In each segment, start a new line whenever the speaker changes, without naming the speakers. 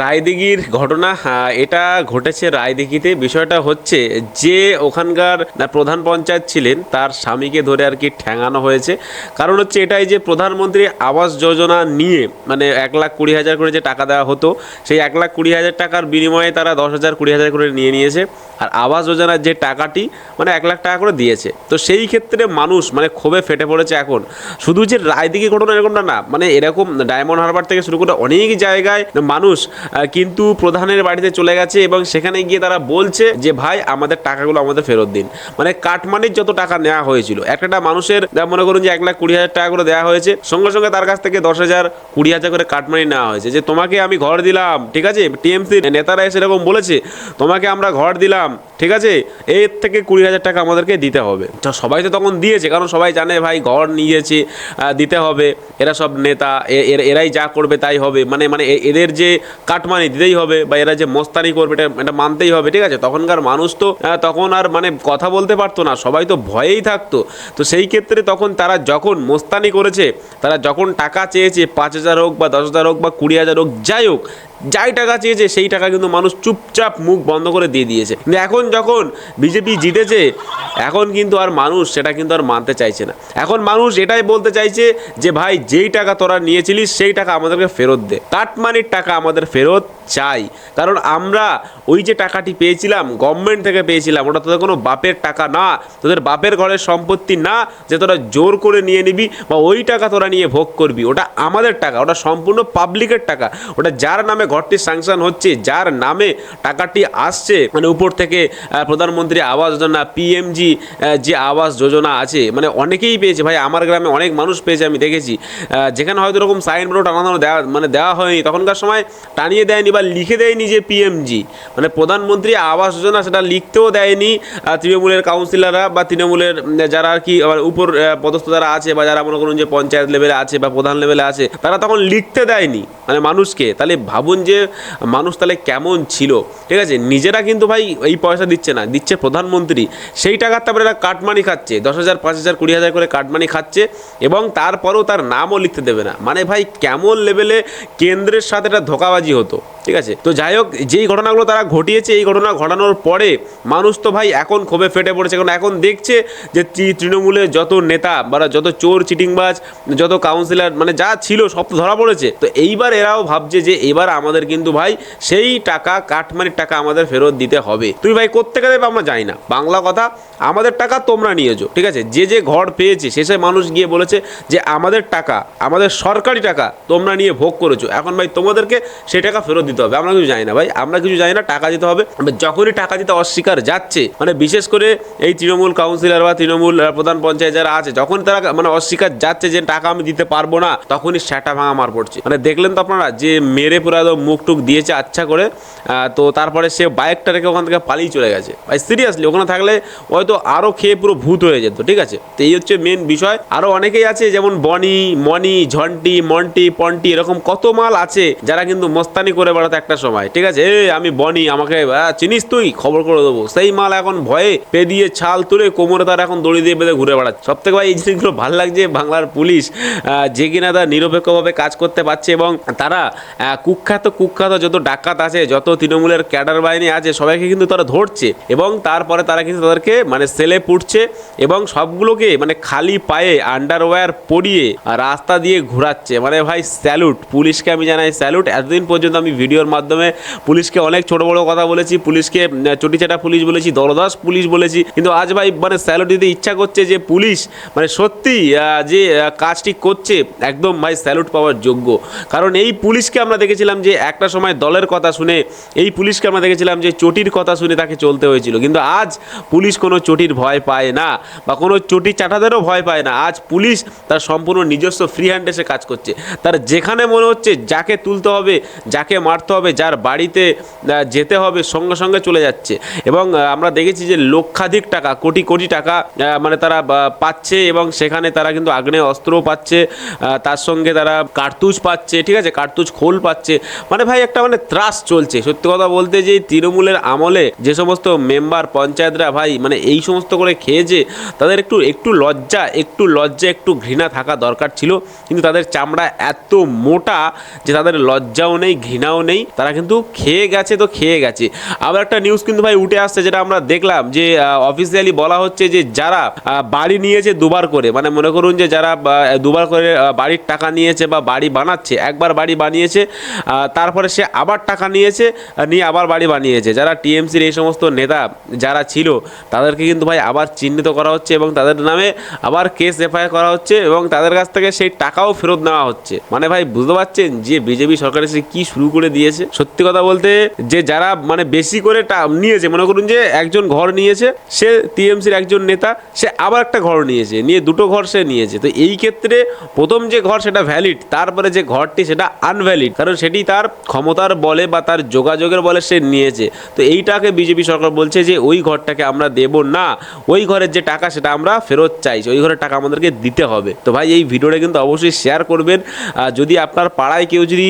রায়দিঘির ঘটনা এটা ঘটেছে রায়দিঘিতে। বিষয়টা হচ্ছে যে ওখানকার প্রধান পঞ্চায়েত ছিলেন তার স্বামীকে ধরে আর কি ঠ্যাঙানো হয়েছে। কারণ হচ্ছে এটাই যে প্রধানমন্ত্রী আবাস যোজনা নিয়ে মানে 1,20,000 করে যে টাকা দেওয়া হতো সেই 1,20,000 টাকার বিনিময়ে তারা 10,000 20,000 করে নিয়েছে। আর আবাস যোজনার যে টাকাটি মানে 1 লাখ টাকা করে দিয়েছে। তো সেই ক্ষেত্রে মানুষ মানে ক্ষোভে ফেটে পড়েছে। এখন শুধু যে রায়দিঘি ঘটনা এরকমটা না, মানে এরকম ডায়মন্ড হারবার থেকে শুরু করে অনেক জায়গায় মানুষ কিন্তু প্রধানের বাড়িতে চলে গেছে এবং সেখানে গিয়ে তারা বলছে যে ভাই আমাদের টাকাগুলো আমাদের ফেরত দিন। মানে কাটমানির যত টাকা নেওয়া হয়েছিল একটা মানুষের মনে করুন যে 1,20,000 টাকা করে দেওয়া হয়েছে, সঙ্গে সঙ্গে তার কাছ থেকে 10,000 20,000 করে কাটমানি নেওয়া হয়েছে যে তোমাকে আমি ঘর দিলাম, ঠিক আছে। টিএমসি নেতারা এসে এরকম বলেছে তোমাকে আমরা ঘর দিলাম, ঠিক আছে, এর থেকে 20,000 টাকা আমাদেরকে দিতে হবে। তো সবাই তো তখন দিয়েছে, কারণ সবাই জানে ভাই ঘর নিয়েছে দিতে হবে, এরা সব নেতা এরাই যা করবে তাই হবে, মানে মানে এদের যে কাটমানি দিতেই হবে বা এরা যে মস্তানি করবে এটা মানতেই হবে, ঠিক আছে। তখনকার মানুষ তো তখন আর মানে কথা বলতে পারতো না, সবাই তো ভয়েই থাকতো। তো সেই ক্ষেত্রে তখন তারা যখন মস্তানি করেছে, তারা যখন টাকা চেয়েছে 5,000 হোক বা 10,000 হোক বা 20,000 হোক, যাই হোক যাই টাকা চেয়েছে সেই টাকা কিন্তু মানুষ চুপচাপ মুখ বন্ধ করে দিয়ে দিয়েছে। কিন্তু এখন যখন বিজেপি জিতেছে এখন কিন্তু আর মানুষ সেটা কিন্তু আর মানতে চাইছে না। এখন মানুষ এটাই বলতে চাইছে যে ভাই যেই টাকা তোরা নিয়েছিলিস সেই টাকা আমাদেরকে ফেরত দে, কাটমানির টাকা আমাদের ফেরত চাই। কারণ আমরা ওই যে টাকাটি পেয়েছিলাম গভর্নমেন্ট থেকে পেয়েছিলাম, ওটা তোদের কোনো বাপের টাকা না, তোদের বাপের ঘরের সম্পত্তি না যে তোরা জোর করে নিয়ে নিবি বা ওই টাকা তোরা নিয়ে ভোগ করবি। ওটা আমাদের টাকা, ওটা সম্পূর্ণ পাবলিকের টাকা, ওটা যার নামে ঘরটি স্যাংশন হচ্ছে, যার নামে টাকাটি আসছে মানে উপর থেকে প্রধানমন্ত্রী আবাস যোজনা, পিএমজি যে আবাস যোজনা আছে, মানে অনেকেই পেয়েছে ভাই। আমার গ্রামে অনেক মানুষ পেয়েছে, আমি দেখেছি। যেখানে হয়তো এরকম সাইনবোর্ড টানানো দেওয়া মানে দেওয়া হয়নি, তখনকার সময় টানিয়ে দেয়নি বা লিখে দেয়নি যে পিএমজি মানে প্রধানমন্ত্রী আবাস যোজনা, সেটা লিখতেও দেয়নি তৃণমূলের কাউন্সিলররা বা তৃণমূলের যারা আর কি উপর পদস্থ যারা আছে বা যারা মনে করুন যে পঞ্চায়েত লেভেলে আছে বা প্রধান লেভেলে আছে, তারা তখন লিখতে দেয়নি মানে মানুষকে। তাহলে ভাবুন যে মানুষ তাহলে কেমন ছিল, ঠিক আছে। নিজেরা কিন্তু ভাই এই পয়সা দিচ্ছে না, দিচ্ছে প্রধানমন্ত্রী। সেই টাকার তারপরে এরা কাটমানি খাচ্ছে, 10,000 5,000 20,000 করে কাটমানি খাচ্ছে, এবং তারপরেও তার নামও লিখতে দেবে না। মানে ভাই কেমন লেভেলে কেন্দ্রের সাথে এটা ধোঁকাবাজি হতো, ঠিক আছে। তো যাই হোক, যেই ঘটনাগুলো তারা ঘটিয়েছে, এই ঘটনা ঘটানোর পরে মানুষ তো ভাই এখন ক্ষোভে ফেটে পড়েছে। কারণ এখন দেখছে যে তৃণমূলের যত নেতা বা যত চোর চিটিংবাজ, যত কাউন্সিলর মানে যা ছিল সব তো ধরা পড়েছে। তো এইবার এরাও ভাবছে যে এবার আমাদের কিন্তু ভাই সেই টাকা, কাটমানির টাকা আমাদের ফেরত দিতে হবে। তুই ভাই কোত্থেকে দেবে আমরা জানি না, বাংলা কথা, আমাদের টাকা তোমরা নিয়েছো, ঠিক আছে। যে যে ঘর পেয়েছে শেষে মানুষ গিয়ে বলেছে যে আমাদের টাকা, আমাদের সরকারি টাকা তোমরা নিয়ে ভোগ করেছো, এখন ভাই তোমাদেরকে সেই টাকা ফেরত দিতে হবে। আমরা কিছু জানি না ভাই, আমরা কিছু জানি না, টাকা দিতে হবে। যখনই টাকা দিতে অস্বীকার যাচ্ছে, মানে বিশেষ করে এই তৃণমূল কাউন্সিলর বা তৃণমূল প্রধান পঞ্চায়েত যারা আছে, যখন তারা মানে অস্বীকার যাচ্ছে যে টাকা আমি দিতে পারবো না, তখনই সেটা ভাঙা মার পড়ছে। মানে দেখলেন তো আপনারা যে মেরে পুরো একদম মুখ টুক দিয়েছে আচ্ছা করে, তো তারপরে সে বাইকটা রেখে ওখান থেকে পালিয়ে চলে গেছে। ভাই সিরিয়াসলি ওখানে থাকলে হয়তো আরও খেয়ে পুরো ভূত হয়ে যেত, ঠিক আছে। তো এই হচ্ছে মেন বিষয়। আরও অনেকেই আছে, যেমন বনি, মনি, ঝন্টি, মন্টি, পন্টি, এরকম কত মাল আছে যারা কিন্তু মস্তানি করে বেড়াতো একটা সময়, ঠিক আছে। আমি বনি, আমাকে চিনিস তুই, খবর করে দেবো, সেই মাল এখন ভয়ে পে দিয়ে ছাল তুলে কোমরে তার এখন দড়ি দিয়ে বেঁধে ঘুরে বেড়াচ্ছে। সব থেকে ভাই এই জিনিসগুলো ভালো লাগছে বাংলার পুলিশ, যে কিনা তারা নিরপেক্ষভাবে কাজ করতে পারছে, এবং তারা কুখ্যাত যত ডাকাত আছে, যত তৃণমূলের ক্যাডার বাহিনী আছে, সবাইকে কিন্তু তারা ধরছে, এবং তারপরে তারা কিন্তু তাদেরকে মানে সেলে পুড়ছে, এবং সবগুলোকে মানে খালি পায়ে আন্ডারওয়্যার পরিয়ে রাস্তা দিয়ে ঘোরাচ্ছে। মানে ভাই স্যালুট পুলিশকে, আমি জানাই স্যালুট। এতদিন পর্যন্ত আমি ভিডিওর মাধ্যমে পুলিশকে অনেক ছোট বড় কথা বলেছি, পুলিশকে চটিচাটা পুলিশ বলেছি, দলদাস পুলিশ বলেছি, কিন্তু আজ ভাই মানে স্যালুট দিতে ইচ্ছা করছে যে পুলিশ মানে সত্যি যে কাজটি করছে একদম ভাই স্যালুট পাওয়ার যোগ্য। কারণ এই পুলিশকে আমরা দেখেছিলাম যে একটা সময় দলের কথা শুনে, এই পুলিশকে আমরা দেখেছিলাম যে চটির কথা শুনে তাকে চলতে হয়েছিল, কিন্তু আজ পুলিশ কোনো চটির ভয় পায় না বা কোনো চটি চাটাদেরও ভয় পায় না। আজ পুলিশ তার সম্পূর্ণ নিজস্ব ফ্রি হ্যান্ডে সে কাজ করছে। তার যেখানে মনে হচ্ছে যাকে তুলতে হবে, যাকে মারতে হবে, যার বাড়িতে যেতে হবে, সঙ্গে সঙ্গে চলে যাচ্ছে। এবং আমরা দেখেছি যে লক্ষাধিক টাকা, কোটি কোটি টাকা মানে তারা পাচ্ছে, এবং সেখানে তারা কিন্তু আগ্নেয় অস্ত্রও পাচ্ছে, তার সঙ্গে তারা কার্তুজ পাচ্ছে, ঠিক আছে, কার্তুজ খোল পাচ্ছে। মানে ভাই একটা মানে ত্রাস চলছে। সত্যি কথা বলতে যে তৃণমূলের আমলে যে সমস্ত মেম্বার পঞ্চায়েতরা ভাই মানে এই সমস্ত করে খেয়েছে, তাদের একটু লজ্জা, একটু ঘৃণা থাকা দরকার ছিল। কিন্তু তাদের চামড়া এত মোটা যে তাদের লজ্জাও নেই, ঘৃণাও নেই, তারা কিন্তু খেয়ে গেছে তো খেয়ে গেছে। আবার একটা নিউজ কিন্তু ভাই উঠে আসছে, যেটা আমরা দেখলাম যে অফিসিয়ালি বলা হচ্ছে যে যারা বাড়ি নিয়েছে দুবার করে, মানে মনে করুন যে যারা দুবার করে বাড়ির টাকা নিয়েছে বা বাড়ি বানাচ্ছে, একবার বাড়ি বানিয়েছে তারপরে সে আবার টাকা নিয়েছে, নিয়ে আবার বাড়ি বানিয়েছে, যারা টিএমসির এই সমস্ত নেতা যারা ছিল তাদেরকে কিন্তু ভাই আবার চিহ্নিত করা হচ্ছে, এবং তাদের নামে আবার কেস এফআইআর করা হচ্ছে, এবং তাদের কাছ থেকে সেই টাকাও ফেরত নেওয়া হচ্ছে। মানে ভাই বুঝতে পারছেন যে বিজেপি সরকার এসে কি শুরু করে দিয়েছে। সত্যি কথা বলতে যে যারা মানে বেশি করে নিয়েছে, মনে করুন যে একজন ঘর নিয়েছে, সে টিএমসির একজন নেতা, সে আবার একটা ঘর নিয়েছে, নিয়ে দুটো ঘর সে নিয়েছে। তো এই ক্ষেত্রে প্রথম যে ঘর সেটা ভ্যালিড, তারপরে যে ঘরটি সেটা আনভ্যালিড, কারণ সেটি তার ক্ষমতার বলে বা তার যোগাযোগের বলে সে নিয়েছে। তো এইটাকে বিজেপি সরকার বলছে যে ওই ঘরটাকে আমরা দেব না, ওই ঘরের যে টাকা সেটা আমরা ফেরত চাইছি, ওই ঘরের টাকা আমাদেরকে দিতে হবে। তো ভাই এই ভিডিওটা কিন্তু অবশ্যই শেয়ার করবেন। যদি আপনার পাড়ায় কেউ যদি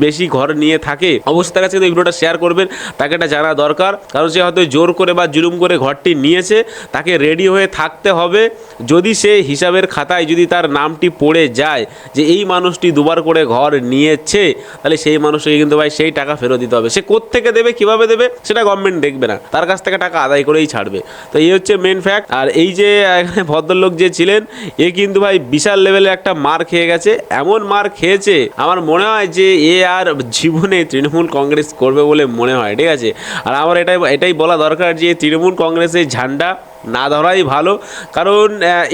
বেশি ঘর নিয়ে থাকে, অবশ্যই তার কাছে কিন্তু এই ভিডিওটা শেয়ার করবেন, তাকে এটা জানা দরকার। কারণ সে হয়তো জোর করে বা জুলুম করে ঘরটি নিয়েছে, তাকে রেডি হয়ে থাকতে হবে। যদি সে হিসাবের খাতায় যদি তার নামটি পড়ে যায় যে এই মানুষটি দুবার করে ঘর নিয়েছে, তাহলে সেই মানুষকে কিন্তু ভাই সেই টাকা ফেরত দিতে হবে। সে কোত্থেকে দেবে, কিভাবে দেবে, সেটা গভর্নমেন্ট দেখবে না, তার কাছ থেকে টাকা আদায় করেই ছাড়বে। তো এই হচ্ছে মেন ফ্যাক্ট। আর এই যে এখানে ভদ্রলোক যে ছিলেন, এ কিন্তু ভাই বিশাল লেভেলে একটা মার খেয়ে গেছে। এমন মার খেয়েছে, আমার মনে হয় যে এ আর জীবনে তৃণমূল কংগ্রেস করবে বলে মনে হয়, ঠিক আছে। আর আমার এটাই বলা দরকার যে তৃণমূল কংগ্রেসের ঝান্ডা না ধরাই ভালো। কারণ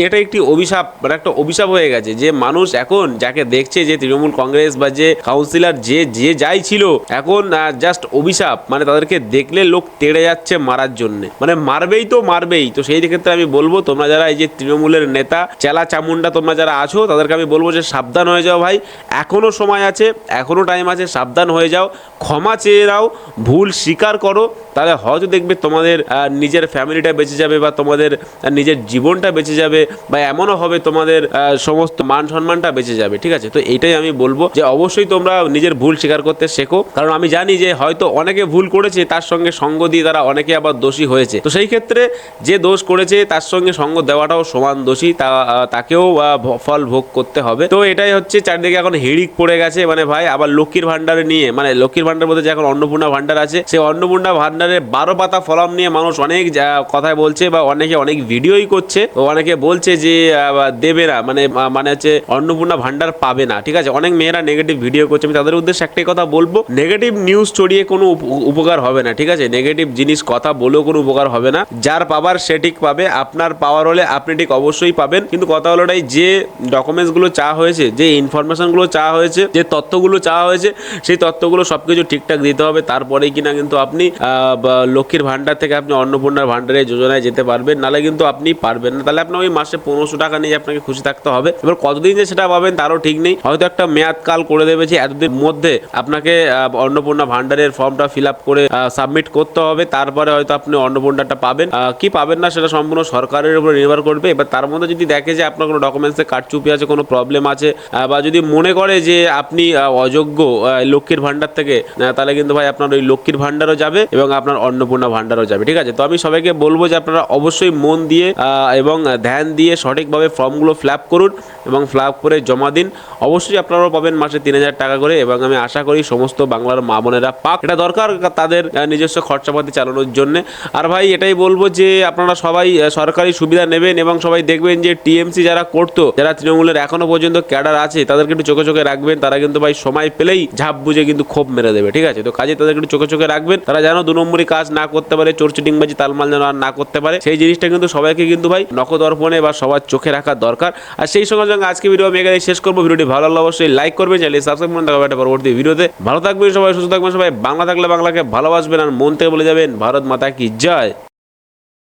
এটা একটি অভিশাপ, মানে একটা অভিশাপ হয়ে গেছে যে মানুষ এখন যাকে দেখছে, যে তৃণমূল কংগ্রেস বা যে কাউন্সিলর যে যে যাই ছিল, এখন জাস্ট অভিশাপ, মানে তাদেরকে দেখলে লোক তেড়ে যাচ্ছে মারার জন্য, মানে মারবেই তো মারবেই। তো সেই ক্ষেত্রে আমি বলবো, তোমরা যারা এই যে তৃণমূলের নেতা চেলা চামুন্ডা তোমরা যারা আছো, তাদেরকে আমি বলবো যে সাবধান হয়ে যাও ভাই, এখনো সময় আছে, এখনো টাইম আছে, সাবধান হয়ে যাও, ক্ষমা চেয়ে নাও, ভুল স্বীকার করো, তাহলে হয়তো দেখবে তোমাদের নিজের ফ্যামিলিটা বেঁচে যাবে, বা তোমাদের নিজের জীবনটা বেঁচে যাবে, বা এমনও হবে তোমাদের সমস্ত মান সম্মানটা বেঁচে যাবে। ঠিক আছে, তো এইটাই আমি বলবো যে অবশ্যই তোমরা নিজের ভুল স্বীকার করতে শেখো। কারণ আমি জানি যে হয়তো অনেকে ভুল করেছে, তার সঙ্গে সঙ্গ দিয়ে তারা অনেকে আবার দোষী হয়েছে। তো সেই ক্ষেত্রে যে দোষ করেছে তার সঙ্গে সঙ্গ দেওয়াটাও সমান দোষী, তাকেও ফল ভোগ করতে হবে। তো এটাই হচ্ছে চারদিকে এখন হিড়িক পড়ে গেছে, মানে ভাই আবার লক্ষ্মীর ভান্ডারে নিয়ে, মানে লক্ষ্মীর ভান্ডার বলতে যে এখন অন্নপূর্ণা ভান্ডার আছে, সেই অন্নপূর্ণা ভান্ডারের 12 পাতা ফলম নিয়ে মানুষ অনেক কথায় বলছে, বা অনেকে অনেক ভিডিওই করছে, অনেকে বলছে যে দেবে না, মানে হচ্ছে অন্নপূর্ণা ভান্ডার পাবে না। ঠিক আছে, অনেক মেয়েরা নেগেটিভ ভিডিও করছে, আমি তাদের উদ্দেশ্যে একটাই কথা বলবো, নেগেটিভ নিউজ ছড়িয়ে কোনো উপকার হবে না। ঠিক আছে, নেগেটিভ জিনিস কথা বলেও কোনো উপকার হবে না। যার পাবার সে ঠিক পাবে, আপনার পাওয়ার হলে আপনি ঠিক অবশ্যই পাবেন। কিন্তু কথা হলো এটাই, যে ডকুমেন্টসগুলো চাওয়া হয়েছে, যে ইনফরমেশনগুলো চাওয়া হয়েছে, যে তথ্যগুলো চাওয়া হয়েছে, সেই তথ্যগুলো সবকিছু ঠিকঠাক দিতে হবে, তারপরেই কিনা কিন্তু আপনি লক্ষ্মীর ভান্ডার থেকে আপনি অন্নপূর্ণার ভান্ডারে যোজনায় যেতে পারবেন, নাহলে কিন্তু আপনি পারবেন না। তাহলে আপনার ওই মাসে 1500 টাকা নিয়ে আপনাকে খুশি থাকতে হবে। এবার কতদিন যে সেটা পাবেন তারও ঠিক নেই, হয়তো একটা মেয়াদ কাল করে দেবে যে এতদিন মধ্যে আপনাকে অন্নপূর্ণা ভান্ডারের ফর্মটা ফিল আপ করে সাবমিট করতে হবে, তারপরে হয়তো আপনি অন্নপূর্ণাটা পাবেন। কি পাবেন না সেটা সম্পূর্ণ সরকারের উপর নির্ভর করবে। এবার তার মধ্যে যদি দেখে যে আপনার কোনো ডকুমেন্টসে কারচুপি আছে, কোনো প্রবলেম আছে, বা যদি মনে করে যে আপনি অযোগ্য লক্ষ্মীর ভান্ডার থেকে, তাহলে কিন্তু ভাই আপনার ওই লক্ষ্মীর ভান্ডারও যাবে এবং আপনার অন্নপূর্ণা ভান্ডারও যাবে। ঠিক আছে, তো আমি সবাইকে বলবো যে আপনারা অবশ্যই মন দিয়ে এবং ধ্যান দিয়ে সঠিকভাবে ফর্মগুলো ফিল আপ করুন এবং ফিল আপ করে জমা দিন। অবশ্যই আপনারাও পাবেন মাসে 3000 টাকা করে, এবং আমি আশা করি সমস্ত বাংলার মা বোনেরা পাক। এটা দরকার তাদের নিজস্ব খরচাপাতি চালানোর জন্য। আর ভাই এটাই বলবো যে আপনারা সবাই সরকারি সুবিধা নেবেন, এবং সবাই দেখবেন যে টিএমসি যারা করতো, যারা তৃণমূলের এখনো পর্যন্ত ক্যাডার আছে, তাদেরকে একটু চোখে চোখে রাখবেন। তারা কিন্তু ভাই সময় পেলেই ঝাঁপ বুঝে কিন্তু ক্ষোভ মেরে দেবে। ঠিক আছে, তো কাজে তাদেরকে একটু চোখে চোখে রাখবেন, তারা যেন 2 নম্বরই কাজ না করতে পারে, চোর চিটিংবাজি তালমাল যেন আর না করতে পারে। সেই জিনিসটা কিন্তু সবাইকে কিন্তু ভাই নখদর্পণে বা সবার চোখে রাখা দরকার। আর সেই সঙ্গে সঙ্গে আজকে ভিডিও আমি এখানে শেষ করবো। ভিডিওটি ভালো লাগলে অবশ্যই লাইক করবেন, চ্যানেল সাবস্ক্রাইব করুন। দেখা হবে একটা পরবর্তী ভিডিওতে। ভালো থাকবেন সবাই, সুস্থ থাকবেন সবাই, বাংলা থাকলে বাংলাকে ভালোবাসবেন, আর মন থেকে বলে যাবেন ভারত মাতা কি জয়।